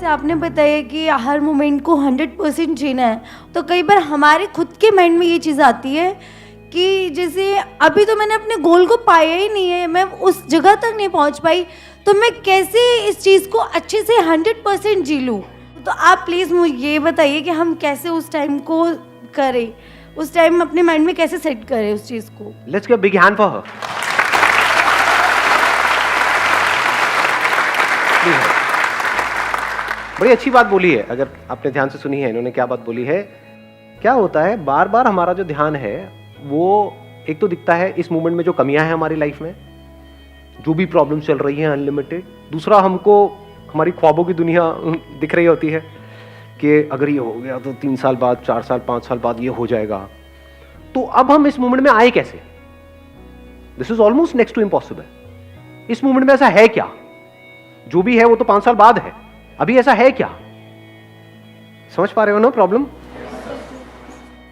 जैसे आपने बताया कि हर मोमेंट को 100% जीना है, तो कई बार हमारे खुद के माइंड में ये चीज़ आती है कि जैसे अभी तो मैंने अपने गोल को पाया ही नहीं है, मैं उस जगह तक नहीं पहुंच पाई, तो मैं कैसे इस चीज़ को अच्छे से 100% जी लूँ। तो आप प्लीज़ मुझे ये बताइए कि हम कैसे उस टाइम को करें, उस टाइम अपने माइंड में कैसे सेट करें उस चीज़ को। Let's give big hand for her. बड़ी अच्छी बात बोली है, अगर आपने ध्यान से सुनी है इन्होंने क्या बात बोली है। क्या होता है, बार बार हमारा जो ध्यान है वो एक तो दिखता है इस मोमेंट में जो कमियां हैं हमारी लाइफ में, जो भी प्रॉब्लम चल रही है अनलिमिटेड। दूसरा, हमको हमारी ख्वाबों की दुनिया दिख रही होती है कि अगर ये हो गया तो 3 साल बाद, 4 साल, 5 साल बाद ये हो जाएगा। तो अब हम इस मोमेंट में आए कैसे? This is almost next to impossible. इस मोमेंट में ऐसा है क्या? जो भी है वो तो 5 साल बाद है, अभी ऐसा है क्या? समझ पा रहे हो ना प्रॉब्लम?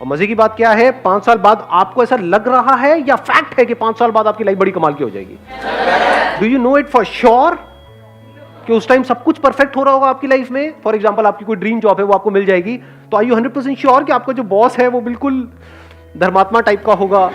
और मजे की बात क्या है, 5 साल बाद आपको ऐसा लग रहा है या फैक्ट है कि 5 साल बाद आपकी लाइफ बड़ी कमाल की हो जाएगी? Do you know it for sure कि उस टाइम सब कुछ परफेक्ट हो रहा होगा आपकी लाइफ में? फॉर एग्जाम्पल, आपकी कोई ड्रीम जॉब है वो आपको मिल जाएगी, तो आर यू 100% श्योर कि आपका जो बॉस है वो बिल्कुल धर्मात्मा टाइप का होगा,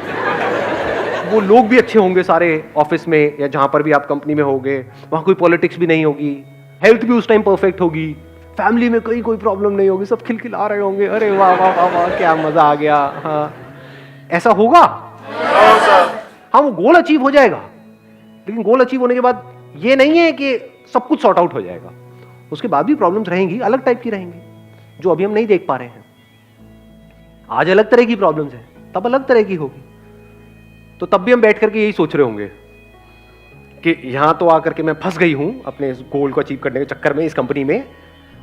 वो लोग भी अच्छे होंगे सारे ऑफिस में या जहां पर भी आप कंपनी में होगे, वहां कोई पॉलिटिक्स भी नहीं होगी, हेल्थ भी उस टाइम परफेक्ट होगी, फैमिली में कोई प्रॉब्लम नहीं होगी, सब खिलखिला रहे होंगे, अरे वाह वाह वाह वाह क्या मजा आ गया। हाँ, ऐसा होगा? हाँ, वो गोल अचीव हो जाएगा, लेकिन गोल अचीव होने के बाद ये नहीं है कि सब कुछ सॉर्ट आउट हो जाएगा। उसके बाद भी प्रॉब्लम्स रहेंगी, अलग टाइप की रहेंगी, जो अभी हम नहीं देख पा रहे हैं। आज अलग तरह की प्रॉब्लम्स है, तब अलग तरह की होगी। तो तब भी हम बैठ करके यही सोच रहे होंगे कि यहां तो आकर के मैं फंस गई हूं अपने इस गोल को अचीव करने के चक्कर में, इस कंपनी में।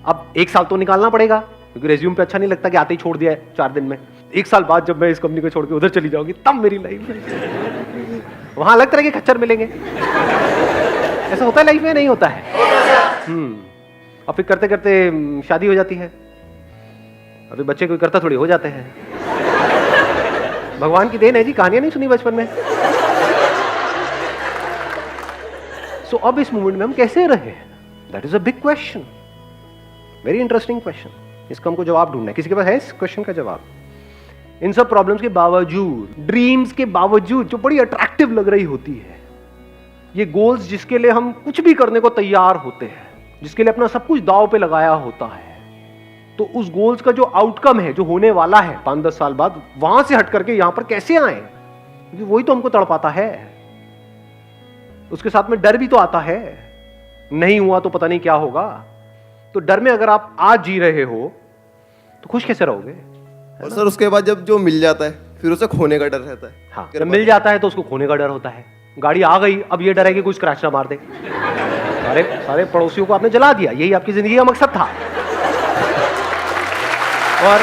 अब 1 साल तो निकालना पड़ेगा, क्योंकि रेज्यूम पे अच्छा नहीं लगता कि आते ही छोड़ दिया है 4 दिन में। 1 साल बाद जब मैं इस कंपनी को छोड़ के उधर चली जाऊंगी, तब मेरी लाइफ में वहां अलग तरह के खच्चर मिलेंगे। ऐसा होता है लाइफ में? नहीं होता है। और फिर करते करते शादी हो जाती है, अभी बच्चे कोई करता थोड़ी हो जाते हैं। भगवान की देन है जी, कहानियां नहीं सुनी बचपन में। सो अब इस मोमेंट में हम कैसे रहे? That is a big question, very interesting question. इसका हमको जवाब ढूंढना है। किसी के पास है इस क्वेश्चन का जवाब? इन सब प्रॉब्लम्स के बावजूद, ड्रीम्स के बावजूद, जो बड़ी अट्रैक्टिव लग रही होती है, ये गोल्स जिसके लिए हम कुछ भी करने को तैयार होते हैं, जिसके लिए अपना सब कुछ दांव पे लगाया होता है, तो उस गोल्स का जो आउटकम है, जो होने वाला है 5-10 साल बाद, वहां से हट करके यहां पर कैसे आए? क्योंकि वही तो हमको तड़पाता है। उसके साथ में डर भी तो आता है, नहीं हुआ तो पता नहीं क्या होगा। तो डर में अगर आप आज जी रहे हो तो खुश कैसे रहोगे? और सर उसके बाद जब जो मिल जाता है फिर उसे खोने का डर रहता है। हाँ, जब मिल जाता है तो उसको खोने का डर होता है। गाड़ी आ गई, अब ये डर है कि कोई स्क्रैच ना मार दे। सारे पड़ोसियों को आपने जला दिया, यही आपकी जिंदगी का मकसद था। और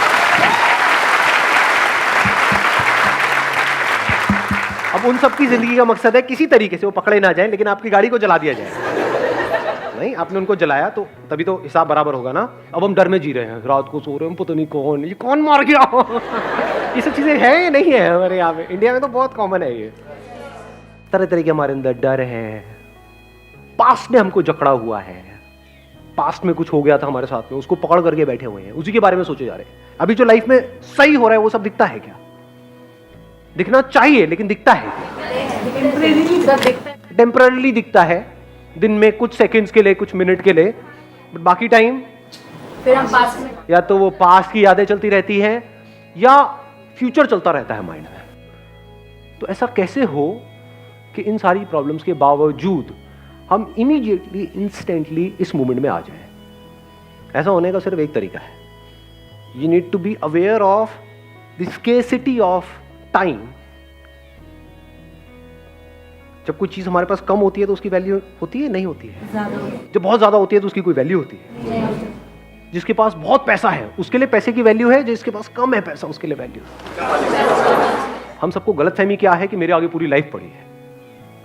अब उन सबकी जिंदगी का मकसद है किसी तरीके से वो पकड़े ना जाए, लेकिन आपकी गाड़ी को जला दिया जाए। नहीं, आपने उनको जलाया तो तभी तो हिसाब बराबर होगा ना। अब हम डर में जी रहे हैं, रात को सो रहे हैं, पता नहीं ये कौन मार गया। ये सब चीजें हैं या नहीं है हमारे यहाँ पे? इंडिया में तो बहुत कॉमन है ये। तरह तरह के हमारे अंदर डर है, पास्ट ने हमको जकड़ा हुआ है, पास्ट में कुछ हो गया था हमारे साथ में, उसको पकड़ करके बैठे हुए हैं, उसी के बारे में सोचे जा रहे हैं। अभी जो लाइफ में सही हो रहा है वो सब दिखता है क्या? दिखना चाहिए, लेकिन दिखता है टेम्पररीली दिखता है, दिन में कुछ सेकंड्स के लिए, कुछ मिनट के लिए, बट बाकी टाइम फिर हम पास्ट में, या तो वो पास्ट की यादें चलती रहती हैं या फ्यूचर चलता रहता है माइंड में। तो ऐसा कैसे हो कि इन सारी प्रॉब्लम्स के बावजूद हम इमीडिएटली, इंस्टेंटली इस मोमेंट में आ जाएं? ऐसा होने का सिर्फ एक तरीका है, you need to be aware of the scarcity of time. जब कोई चीज हमारे पास कम होती है तो उसकी वैल्यू होती है, नहीं होती है? जब बहुत ज्यादा होती है तो उसकी कोई वैल्यू होती है? जिसके पास बहुत पैसा है उसके लिए पैसे की वैल्यू है, जिसके पास कम है पैसा उसके लिए वैल्यू। हम सबको गलतफहमी क्या है कि मेरे आगे पूरी लाइफ पड़ी है,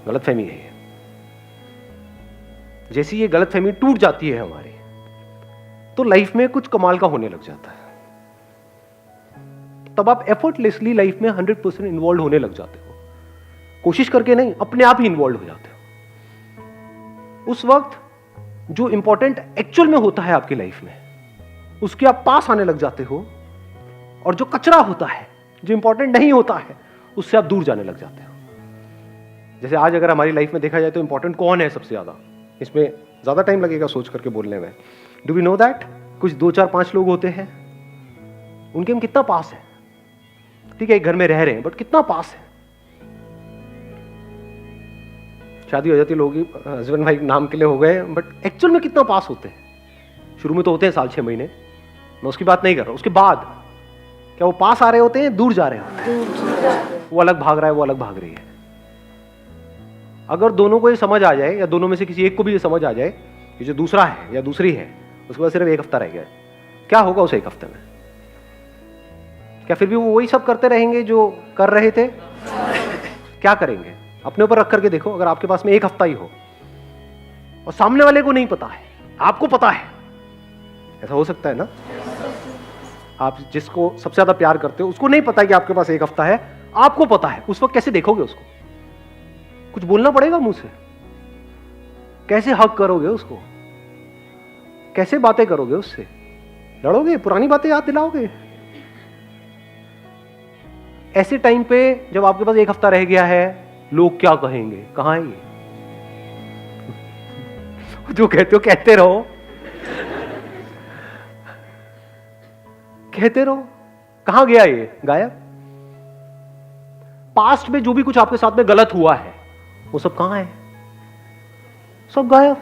गलतफहमी है। जैसी ये गलतफहमी टूट जाती है हमारी, तो लाइफ में कुछ कमाल का होने लग जाता है। तब आप एफर्टलेसली लाइफ में 100% इन्वॉल्व होने लग जाते हो, कोशिश करके नहीं, अपने आप ही इन्वॉल्व हो जाते हो। उस वक्त जो इंपॉर्टेंट एक्चुअल में होता है आपकी लाइफ में, उसके आप पास आने लग जाते हो, और जो कचरा होता है, जो इंपॉर्टेंट नहीं होता है, उससे आप दूर जाने लग जाते हो। जैसे आज अगर हमारी लाइफ में देखा जाए तो इंपॉर्टेंट कौन है सबसे ज्यादा, इसमें ज्यादा टाइम लगेगा सोच करके बोलने में। Do we know that? कुछ 2 4 5 लोग होते हैं, उनके हम कितना पास है। ठीक है, एक घर में रह रहे हैं, बट कितना पास है। शादी हो जाती है, लोग हस्बैंड वाइफ नाम के लिए हो गए, बट एक्चुअल में कितना पास होते हैं। शुरू में तो होते हैं साल 6 महीने, मैं उसकी बात नहीं कर रहा। उसके बाद क्या वो पास आ रहे होते हैं, दूर जा रहे होते हैं? वो अलग भाग रहा है, वो अलग भाग रही है। अगर दोनों को ये समझ आ जाए, या दोनों में से किसी एक को भी ये समझ आ जाए कि जो दूसरा है या दूसरी है, उसके बाद सिर्फ 1 हफ्ता रह गया है, क्या होगा उस 1 हफ्ते में? क्या फिर भी वो वही सब करते रहेंगे जो कर रहे थे? क्या करेंगे? अपने ऊपर रख करके देखो। अगर आपके पास में 1 हफ्ता ही हो और सामने वाले को नहीं पता है, आपको पता है, ऐसा हो सकता है ना? आप जिसको सबसे ज्यादा प्यार करते हो उसको नहीं पता है कि आपके पास 1 हफ्ता है, आपको पता है। उस वक्त कैसे देखोगे उसको? कुछ बोलना पड़ेगा मुंह से? कैसे हक करोगे उसको? कैसे बातें करोगे उससे? लड़ोगे? पुरानी बातें याद दिलाओगे? ऐसे टाइम पे जब आपके पास 1 हफ्ता रह गया है, लोग क्या कहेंगे? कहां है ये? जो कहते हो कहते रहो, कहते रहो। कहां गया ये? गायब। पास्ट में जो भी कुछ आपके साथ में गलत हुआ है, वो सब कहां है? सब गायब।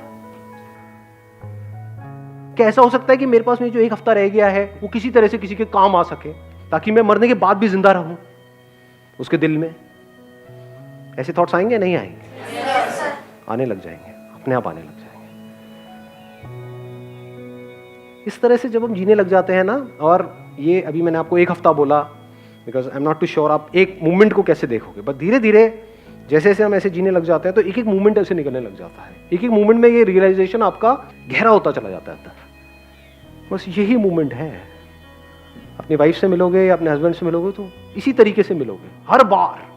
कैसा हो सकता है कि मेरे पास में जो 1 हफ्ता रह गया है वो किसी तरह से किसी के काम आ सके, ताकि मैं मरने के बाद भी जिंदा रहूं? उसके दिल में ऐसे थॉट्स आएंगे? नहीं आएंगे? आने लग जाएंगे, अपने आप आने लग जाएंगे। इस तरह से जब हम जीने लग जाते हैं ना, और ये अभी मैंने आपको 1 हफ्ता बोला because I am not too sure आप एक मूवमेंट को कैसे देखोगे, बट धीरे धीरे जैसे जैसे हम ऐसे जीने लग जाते हैं तो एक एक मूवमेंट ऐसे निकलने लग जाता है। एक एक मूवमेंट में ये रियलाइजेशन आपका गहरा होता चला जाता है। बस यही मूवमेंट है। अपनी वाइफ से मिलोगे या अपने हस्बैंड से मिलोगे तो इसी तरीके से मिलोगे हर बार।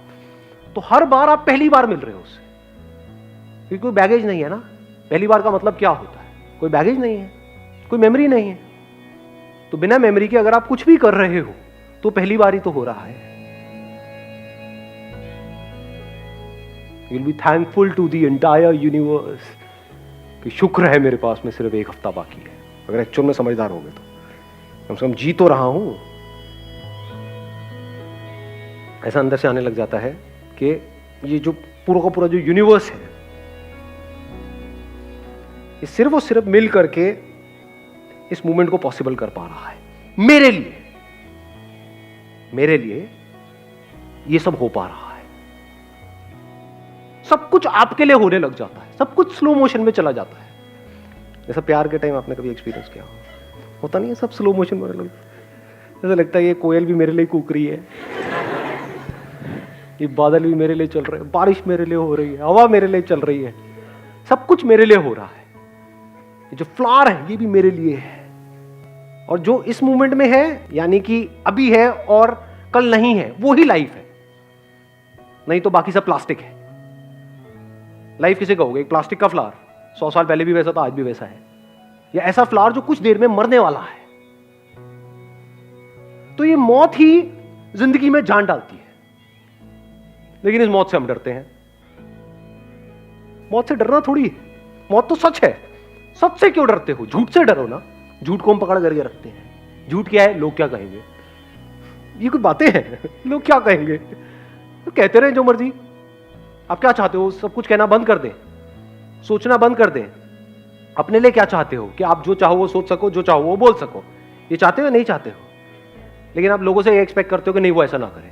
तो हर बार आप पहली बार मिल रहे हो उससे, क्योंकि कोई बैगेज नहीं है ना। पहली बार का मतलब क्या होता है? कोई बैगेज नहीं है, कोई मेमोरी नहीं है। तो बिना मेमोरी के अगर आप कुछ भी कर रहे हो तो पहली बार ही तो हो रहा है। You'll be thankful to the entire universe कि शुक्र है मेरे पास में सिर्फ 1 हफ्ता बाकी है। अगर एक्चुअल में समझदार हो गए तो कम से कम जी तो रहा हूं। ऐसा अंदर से आने लग जाता है कि ये जो पूरा का पूरा जो यूनिवर्स है, ये सिर्फ और सिर्फ मिल करके इस मूवमेंट को पॉसिबल कर पा रहा है। मेरे लिए ये सब हो पा रहा है। सब कुछ आपके लिए होने लग जाता है, सब कुछ स्लो मोशन में चला जाता है। जैसा प्यार के टाइम आपने कभी एक्सपीरियंस किया होता नहीं है? सब स्लो मोशन में लग, ऐसा लगता है ये कोयल भी मेरे लिए कूक रही है, ये बादल भी मेरे लिए चल रहे हैं, बारिश मेरे लिए हो रही है, हवा मेरे लिए चल रही है, सब कुछ मेरे लिए हो रहा है। ये जो फ्लावर है ये भी मेरे लिए है। और जो इस मूवमेंट में है, यानी कि अभी है और कल नहीं है, वो ही लाइफ है। नहीं तो बाकी सब प्लास्टिक है। लाइफ किसे कहोगे? एक प्लास्टिक का फ्लावर 100 साल पहले भी वैसा था, आज भी वैसा है। या ऐसा फ्लावर जो कुछ देर में मरने वाला है। तो ये मौत ही जिंदगी में जान डालती है, लेकिन इस मौत से हम डरते हैं। मौत से डरना थोड़ी है, मौत तो सच है। सच से क्यों डरते हो? झूठ से डरो ना। झूठ को हम पकड़ करके रखते हैं। झूठ क्या है? लोग क्या कहेंगे, ये कोई बातें हैं? लोग क्या कहेंगे? तो कहते रहे जो मर्जी। आप क्या चाहते हो? सब कुछ कहना बंद कर दें, सोचना बंद कर दें। अपने लिए क्या चाहते हो? कि आप जो चाहो वो सोच सको, जो चाहो वो बोल सको। ये चाहते हो या नहीं चाहते हो? लेकिन आप लोगों से ये एक्सपेक्ट करते हो कि नहीं वो ऐसा ना करें,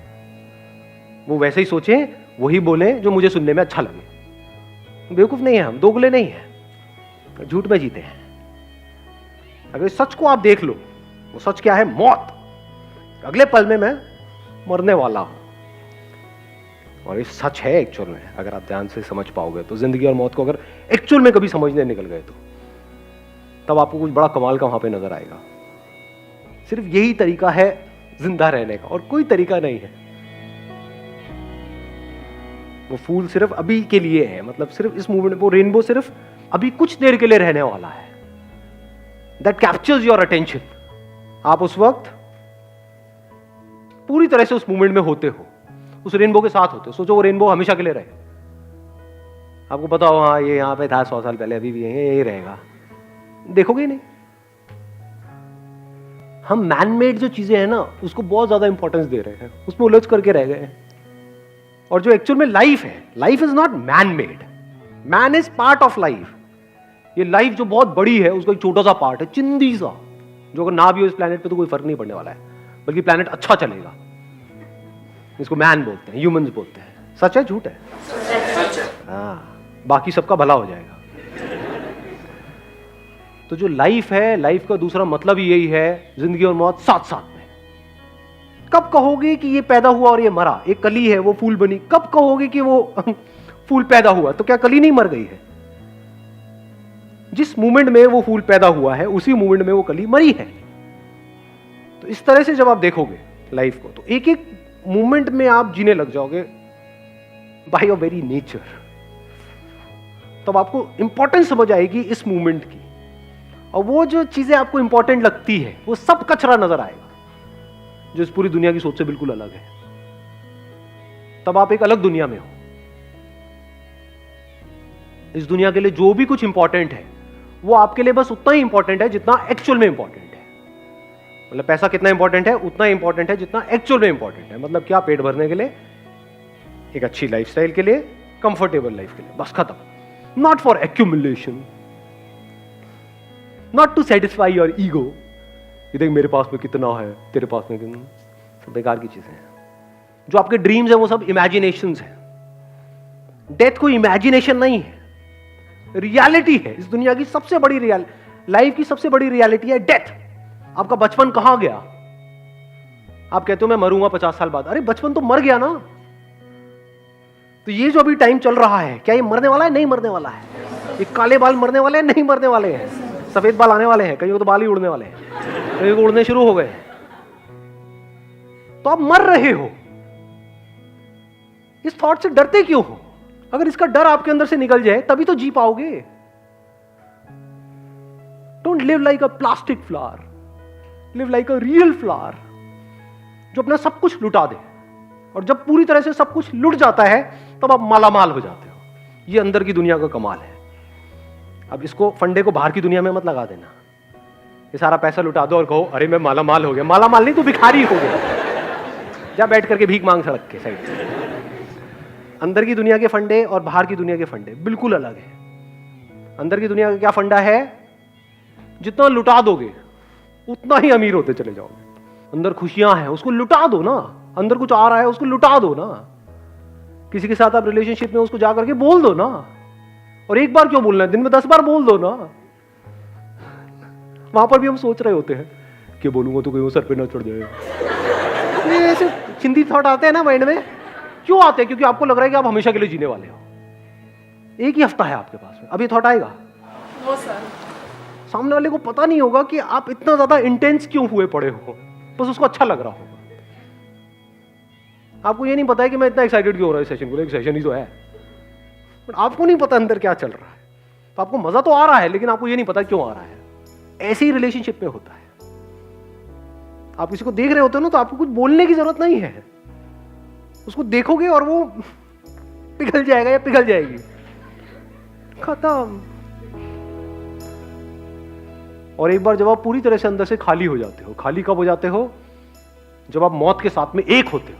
वो वैसे ही सोचें, वही बोलें जो मुझे सुनने में अच्छा लगे। बेवकूफ नहीं है हम, दोगले नहीं है, झूठ में जीते हैं। अगर इस सच को आप देख लो, वो सच क्या है? मौत। अगले पल में मैं मरने वाला हूं। और ये सच है एक्चुअल में। अगर आप ध्यान से समझ पाओगे तो जिंदगी और मौत को अगर एक्चुअल में कभी समझने निकल गए तो तब आपको कुछ बड़ा कमाल का वहां पे नजर आएगा। सिर्फ यही तरीका है जिंदा रहने का, और कोई तरीका नहीं है। वो फूल सिर्फ अभी के लिए है, मतलब सिर्फ इस मूवमेंट, वो रेनबो सिर्फ अभी कुछ देर के लिए रहने वाला है। That captures your attention. आप उस वक्त पूरी तरह से उस मूवमेंट में होते हो, उस रेनबो के साथ होते हो। सोचो वो रेनबो हमेशा के लिए रहे, आपको पता हो हाँ ये यहां पे था 100 साल पहले, अभी भी यही रहेगा, देखोगे नहीं। हम मैन मेड जो चीजें हैं ना उसको बहुत ज्यादा इंपॉर्टेंस दे रहे हैं, उसमें उलझ करके रह गए हैं। और जो एक्चुअल में लाइफ है, life is not man made, man is part of life. ये लाइफ जो बहुत बड़ी है उसका एक छोटा सा पार्ट है, चिंदी सा, जो अगर ना भी हो इस प्लेनेट पे तो कोई फर्क नहीं पड़ने वाला है, बल्कि प्लेनेट अच्छा चलेगा। इसको मैन बोलते हैं, ह्यूमंस बोलते हैं। सच है झूठ है? हाँ, बाकी सबका भला हो जाएगा। तो जो लाइफ है, लाइफ का दूसरा मतलब ही यही है, जिंदगी और मौत साथ साथ में। कब कहोगे कि ये पैदा हुआ और ये मरा? एक कली है वो फूल बनी, कब कहोगे कि वो फूल पैदा हुआ? तो क्या कली नहीं मर गई है? जिस मोमेंट में वो फूल पैदा हुआ है उसी मोमेंट में वो कली मरी है। तो इस तरह से जब आप देखोगे लाइफ को तो एक एक मोमेंट में आप जीने लग जाओगे बाय योर वेरी नेचर। तब आपको इंपॉर्टेंस समझ आएगी इस मूवमेंट की, और वो जो चीजें आपको इंपॉर्टेंट लगती है वो सब कचरा नजर आएगा जो इस पूरी दुनिया की सोच से बिल्कुल अलग है। तब आप एक अलग दुनिया में हो। इस दुनिया के लिए जो भी कुछ इंपॉर्टेंट है वो आपके लिए बस उतना ही इंपॉर्टेंट है जितना एक्चुअल में इंपॉर्टेंट है। मतलब पैसा कितना इंपॉर्टेंट है? उतना इंपॉर्टेंट है जितना एक्चुअल में इंपॉर्टेंट है। मतलब क्या? पेट भरने के लिए, एक अच्छी लाइफस्टाइल के लिए, कंफर्टेबल लाइफ के लिए, बस खत्म। Not for accumulation, not to satisfy your ego. ये देख मेरे पास में कितना है, तेरे पास में कितना, सब बेकार की चीजें हैं। जो आपके ड्रीम्स हैं वो सब इमेजिनेशंस हैं। डेथ कोई इमेजिनेशन नहीं है, रियलिटी है। इस दुनिया की सबसे बड़ी लाइफ की सबसे बड़ी रियलिटी है डेथ। आपका बचपन कहां गया? आप कहते हो मैं मरूंगा 50 साल बाद। अरे बचपन तो मर गया ना। तो ये जो अभी टाइम चल रहा है, क्या ये मरने वाला है? नहीं मरने वाला है। ये काले बाल मरने वाले हैं? नहीं मरने वाले हैं। सफेद बाल आने वाले हैं, कहीं तो बाल ही उड़ने वाले हैं, कहीं को उड़ने शुरू हो गए। तो आप मर रहे हो। इस थॉट से डरते क्यों हो? अगर इसका डर आपके अंदर से निकल जाए तभी तो जी पाओगे। Don't live like a plastic flower, live like a real flower जो अपना सब कुछ लुटा दे। और जब पूरी तरह से सब कुछ लुट जाता है तब आप मालामाल हो जाते हो। ये अंदर की दुनिया का कमाल है। अब इसको फंडे को बाहर की दुनिया में मत लगा देना। ये सारा पैसा लुटा दो और कहो अरे मैं मालामाल हो गया। मालामाल नहीं, तू भिखारी हो गया। जा बैठ करके भीख मांग सड़क के साइड से। अंदर की दुनिया के फंडे और बाहर की दुनिया के फंडे बिल्कुल अलग है। अंदर की दुनिया का क्या फंडा है? जितना लुटा दोगे उतना ही अमीर होते चले जाओगे। अंदर खुशियां हैं उसको लुटा दो ना। अंदर कुछ आ रहा है उसको लुटा दो ना। किसी के साथ आप रिलेशनशिप में उसको जा करके बोल दो ना। और एक बार क्यों बोलना है? दिन में 10 बार बोल दो ना। वहां पर भी हम सोच रहे होते हैं कि बोलूंगा तो कहीं वो सर पे ना चढ़ जाए। ये ऐसे चिंती थॉट आते हैं ना माइंड में। क्यों आते हैं? क्योंकि आपको लग रहा है कि आप हमेशा के लिए जीने वाले हो। एक ही हफ्ता है आपके पास में, अभी थॉट आएगा। वो सर सामने वाले को पता नहीं होगा कि आप इतना ज्यादा इंटेंस क्यों हुए पड़े हो, बस उसको अच्छा लग रहा होगा। आपको ये नहीं पता है कि मैं इतना एक्साइटेड क्यों हो रहा है सेशन को। एक सेशन ही तो है, बट आपको नहीं पता अंदर क्या चल रहा है। तो आपको मजा तो आ रहा है लेकिन आपको ये नहीं पता क्यों आ रहा है। ऐसे ही रिलेशनशिप में होता है। आप किसी को देख रहे होते हो ना तो आपको कुछ बोलने की जरूरत नहीं है। उसको देखोगे और वो पिघल जाएगा या पिघल जाएगी, खत्म। और एक बार जब आप पूरी तरह से अंदर से खाली हो जाते हो, खाली कब हो जाते हो? जब आप मौत के साथ में एक होते हो।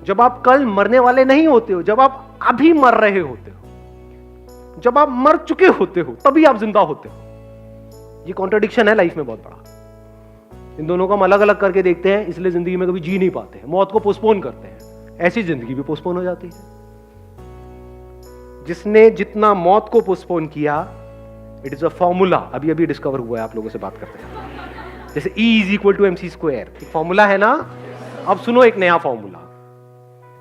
जब आप कल मरने वाले नहीं होते हो, जब आप अभी मर रहे होते हो, जब आप मर चुके होते हो तभी आप जिंदा होते हो। ये कॉन्ट्रडिक्शन है लाइफ में बहुत बड़ा। इन दोनों को हम अलग अलग करके देखते हैं, इसलिए जिंदगी में कभी जी नहीं पाते हैं। मौत को पोस्टपोन करते हैं, ऐसी जिंदगी भी पोस्टपोन हो जाती है। जिसने जितना मौत को पोस्टपोन किया, इट इज अ फॉर्मूला। अभी अभी डिस्कवर हुआ है आप लोगों से बात करते हैं। जैसे E = mc², एक फॉर्मूला है ना। अब सुनो एक नया फॉर्मूला।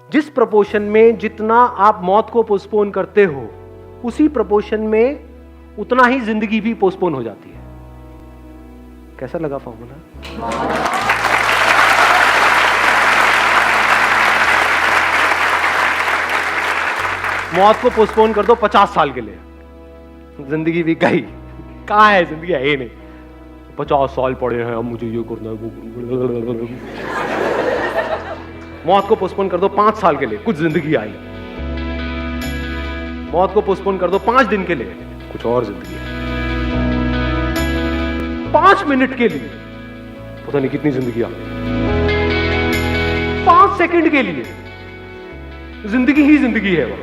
जिस प्रपोर्शन में जितना आप मौत को पोस्टपोन करते हो, उसी प्रपोर्शन में उतना ही जिंदगी भी पोस्टपोन हो जाती है। कैसा लगा फॉर्मूला? मौत को पोस्टपोन कर दो 50 साल के लिए, जिंदगी भी गई, कहाँ है जिंदगी, है ही नहीं। 50 साल पड़े हैं, अब मुझे ये करना है वो करना है। मौत को पोस्टपोन कर दो 5 साल के लिए, कुछ जिंदगी आई। मौत को पोस्टपोन कर दो 5 दिन के लिए, कुछ और जिंदगी है। 5 मिनट के लिए पता नहीं कितनी जिंदगी आ गई। 5 सेकंड के लिए जिंदगी ही जिंदगी है वो।